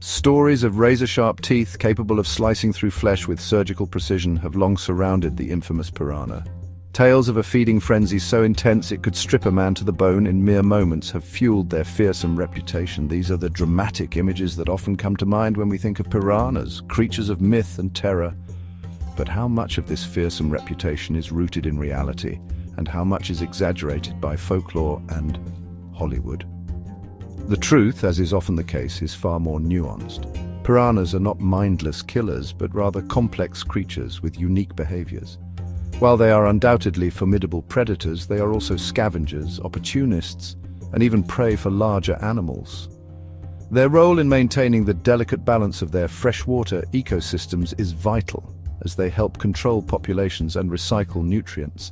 Stories of razor-sharp teeth capable of slicing through flesh with surgical precision have long surrounded the infamous piranha. Tales of a feeding frenzy so intense it could strip a man to the bone in mere moments have fueled their fearsome reputation. These are the dramatic images that often come to mind when we think of piranhas, creatures of myth and terror. But how much of this fearsome reputation is rooted in reality, and how much is exaggerated by folklore and Hollywood? The truth, as is often the case, is far more nuanced. Piranhas are not mindless killers, but rather complex creatures with unique behaviors. While they are undoubtedly formidable predators, they are also scavengers, opportunists, and even prey for larger animals. Their role in maintaining the delicate balance of their freshwater ecosystems is vital, as they help control populations and recycle nutrients.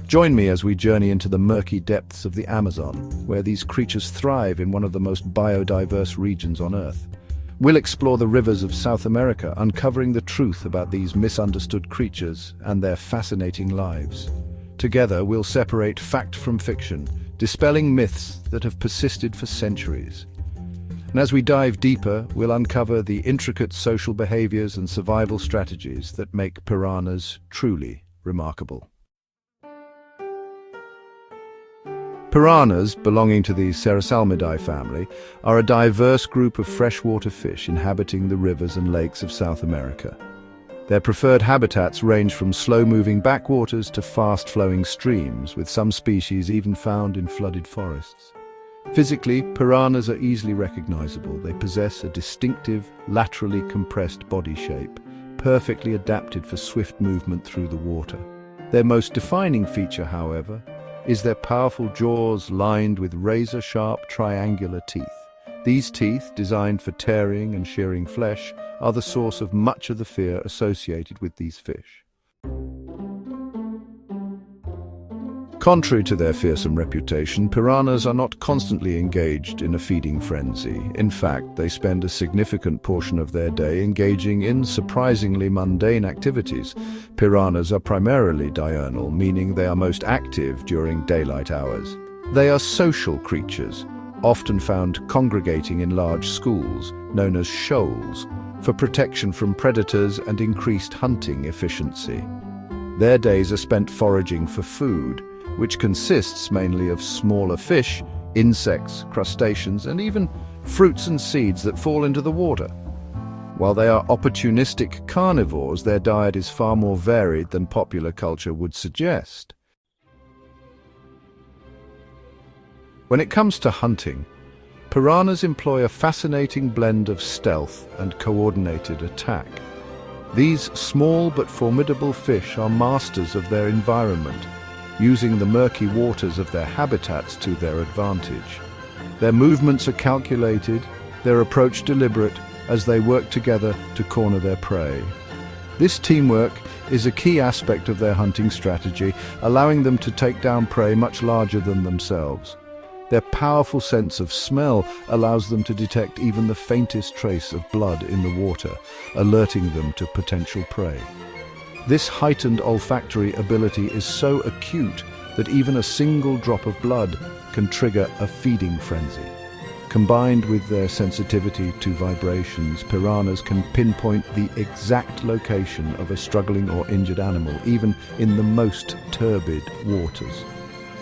Join me as we journey into the murky depths of the Amazon, where these creatures thrive in one of the most biodiverse regions on Earth. We'll explore the rivers of South America, uncovering the truth about these misunderstood creatures and their fascinating lives. Together, we'll separate fact from fiction, dispelling myths that have persisted for centuries. And as we dive deeper, we'll uncover the intricate social behaviors and survival strategies that make piranhas truly remarkable. Piranhas, belonging to the Cerassalmidae family, are a diverse group of freshwater fish inhabiting the rivers and lakes of South America. Their preferred habitats range from slow-moving backwaters to fast-flowing streams, with some species even found in flooded forests. Physically, piranhas are easily recognizable. They possess a distinctive, laterally compressed body shape, perfectly adapted for swift movement through the water. Their most defining feature, however, is their powerful jaws lined with razor-sharp triangular teeth. These teeth, designed for tearing and shearing flesh, are the source of much of the fear associated with these fish. Contrary to their fearsome reputation, piranhas are not constantly engaged in a feeding frenzy. In fact, they spend a significant portion of their day engaging in surprisingly mundane activities. Piranhas are primarily diurnal, meaning they are most active during daylight hours. They are social creatures, often found congregating in large schools, known as shoals, for protection from predators and increased hunting efficiency. Their days are spent foraging for food, which consists mainly of smaller fish, insects, crustaceans, and even fruits and seeds that fall into the water. While they are opportunistic carnivores, their diet is far more varied than popular culture would suggest. When it comes to hunting, piranhas employ a fascinating blend of stealth and coordinated attack. These small but formidable fish are masters of their environment, using the murky waters of their habitats to their advantage. Their movements are calculated, their approach deliberate, as they work together to corner their prey. This teamwork is a key aspect of their hunting strategy, allowing them to take down prey much larger than themselves. Their powerful sense of smell allows them to detect even the faintest trace of blood in the water, alerting them to potential prey. This heightened olfactory ability is so acute that even a single drop of blood can trigger a feeding frenzy. Combined with their sensitivity to vibrations, piranhas can pinpoint the exact location of a struggling or injured animal, even in the most turbid waters.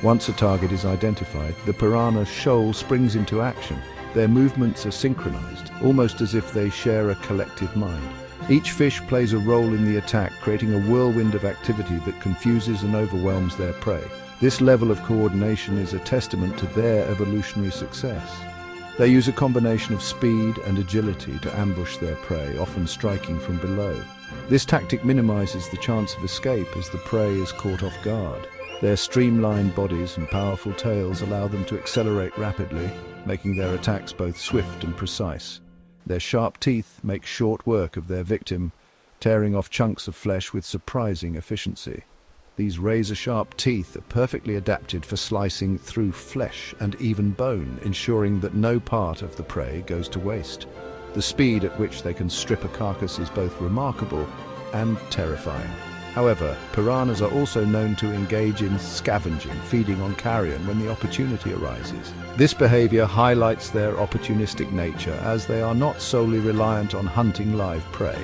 Once a target is identified, the piranha shoal springs into action. Their movements are synchronized, almost as if they share a collective mind. Each fish plays a role in the attack, creating a whirlwind of activity that confuses and overwhelms their prey. This level of coordination is a testament to their evolutionary success. They use a combination of speed and agility to ambush their prey, often striking from below. This tactic minimizes the chance of escape as the prey is caught off guard. Their streamlined bodies and powerful tails allow them to accelerate rapidly, making their attacks both swift and precise. Their sharp teeth make short work of their victim, tearing off chunks of flesh with surprising efficiency. These razor-sharp teeth are perfectly adapted for slicing through flesh and even bone, ensuring that no part of the prey goes to waste. The speed at which they can strip a carcass is both remarkable and terrifying. However, piranhas are also known to engage in scavenging, feeding on carrion when the opportunity arises. This behavior highlights their opportunistic nature, as they are not solely reliant on hunting live prey.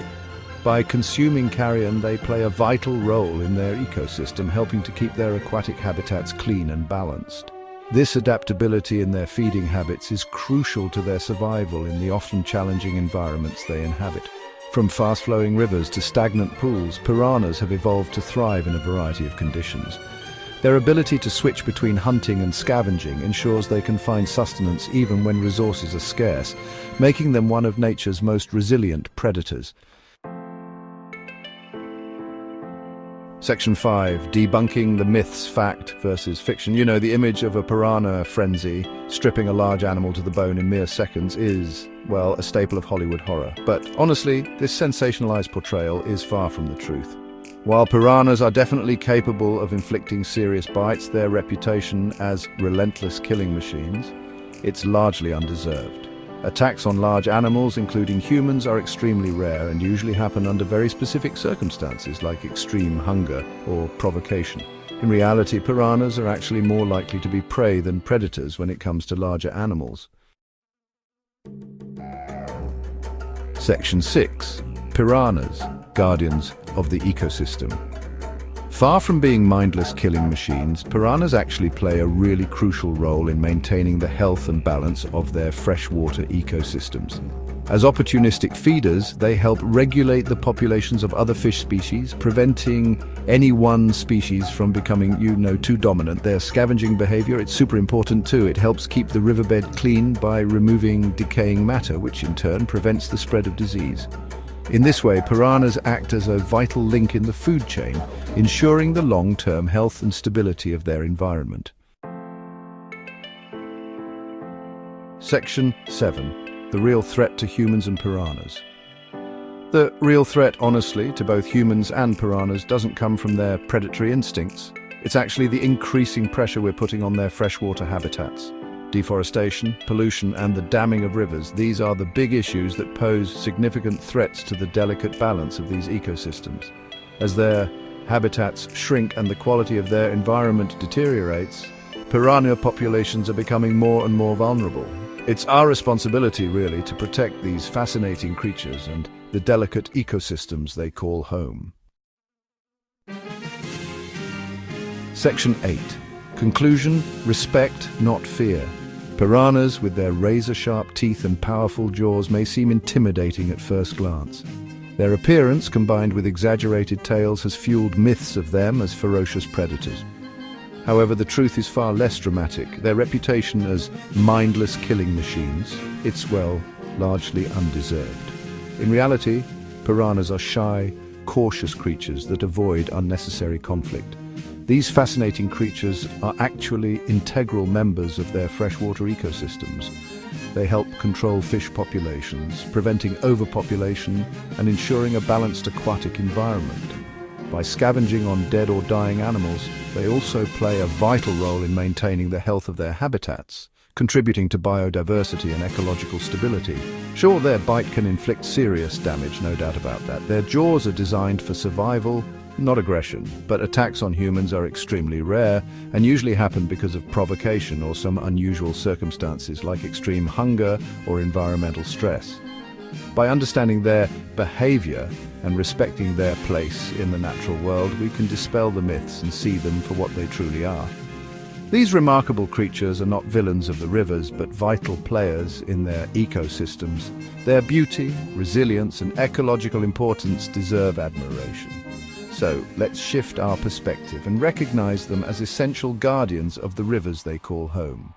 By consuming carrion, they play a vital role in their ecosystem, helping to keep their aquatic habitats clean and balanced. This adaptability in their feeding habits is crucial to their survival in the often challenging environments they inhabit. From fast-flowing rivers to stagnant pools, piranhas have evolved to thrive in a variety of conditions. Their ability to switch between hunting and scavenging ensures they can find sustenance even when resources are scarce, making them one of nature's most resilient predators. Section 5. Debunking the myths, fact versus fiction. You know, the image of a piranha frenzy stripping a large animal to the bone in mere seconds is, well, a staple of Hollywood horror. But honestly, this sensationalized portrayal is far from the truth. While piranhas are definitely capable of inflicting serious bites, their reputation as relentless killing machines, it's largely undeserved. Attacks on large animals, including humans, are extremely rare and usually happen under very specific circumstances like extreme hunger or provocation. In reality, piranhas are actually more likely to be prey than predators when it comes to larger animals. Section 6. Piranhas, guardians of the ecosystem. Far from being mindless killing machines, piranhas actually play a really crucial role in maintaining the health and balance of their freshwater ecosystems. As opportunistic feeders, they help regulate the populations of other fish species, preventing any one species from becoming, too dominant. Their scavenging behavior, it's super important too. It helps keep the riverbed clean by removing decaying matter, which in turn prevents the spread of disease. In this way, piranhas act as a vital link in the food chain, ensuring the long-term health and stability of their environment. Section 7. The real threat to humans and piranhas. The real threat, honestly, to both humans and piranhas doesn't come from their predatory instincts. It's actually the increasing pressure we're putting on their freshwater habitats. Deforestation, pollution, and the damming of rivers, these are the big issues that pose significant threats to the delicate balance of these ecosystems. As their habitats shrink and the quality of their environment deteriorates, piranha populations are becoming more and more vulnerable. It's our responsibility, really, to protect these fascinating creatures and the delicate ecosystems they call home. Section 8. Conclusion: respect, not fear. Piranhas, with their razor-sharp teeth and powerful jaws, may seem intimidating at first glance. Their appearance, combined with exaggerated tails, has fueled myths of them as ferocious predators. However, the truth is far less dramatic. Their reputation as mindless killing machines, it's, largely undeserved. In reality, piranhas are shy, cautious creatures that avoid unnecessary conflict. These fascinating creatures are actually integral members of their freshwater ecosystems. They help control fish populations, preventing overpopulation and ensuring a balanced aquatic environment. By scavenging on dead or dying animals, they also play a vital role in maintaining the health of their habitats, contributing to biodiversity and ecological stability. Sure, their bite can inflict serious damage, no doubt about that. Their jaws are designed for survival, not aggression, but attacks on humans are extremely rare and usually happen because of provocation or some unusual circumstances like extreme hunger or environmental stress. By understanding their behavior and respecting their place in the natural world, we can dispel the myths and see them for what they truly are. These remarkable creatures are not villains of the rivers, but vital players in their ecosystems. Their beauty, resilience, and ecological importance deserve admiration. So let's shift our perspective and recognize them as essential guardians of the rivers they call home.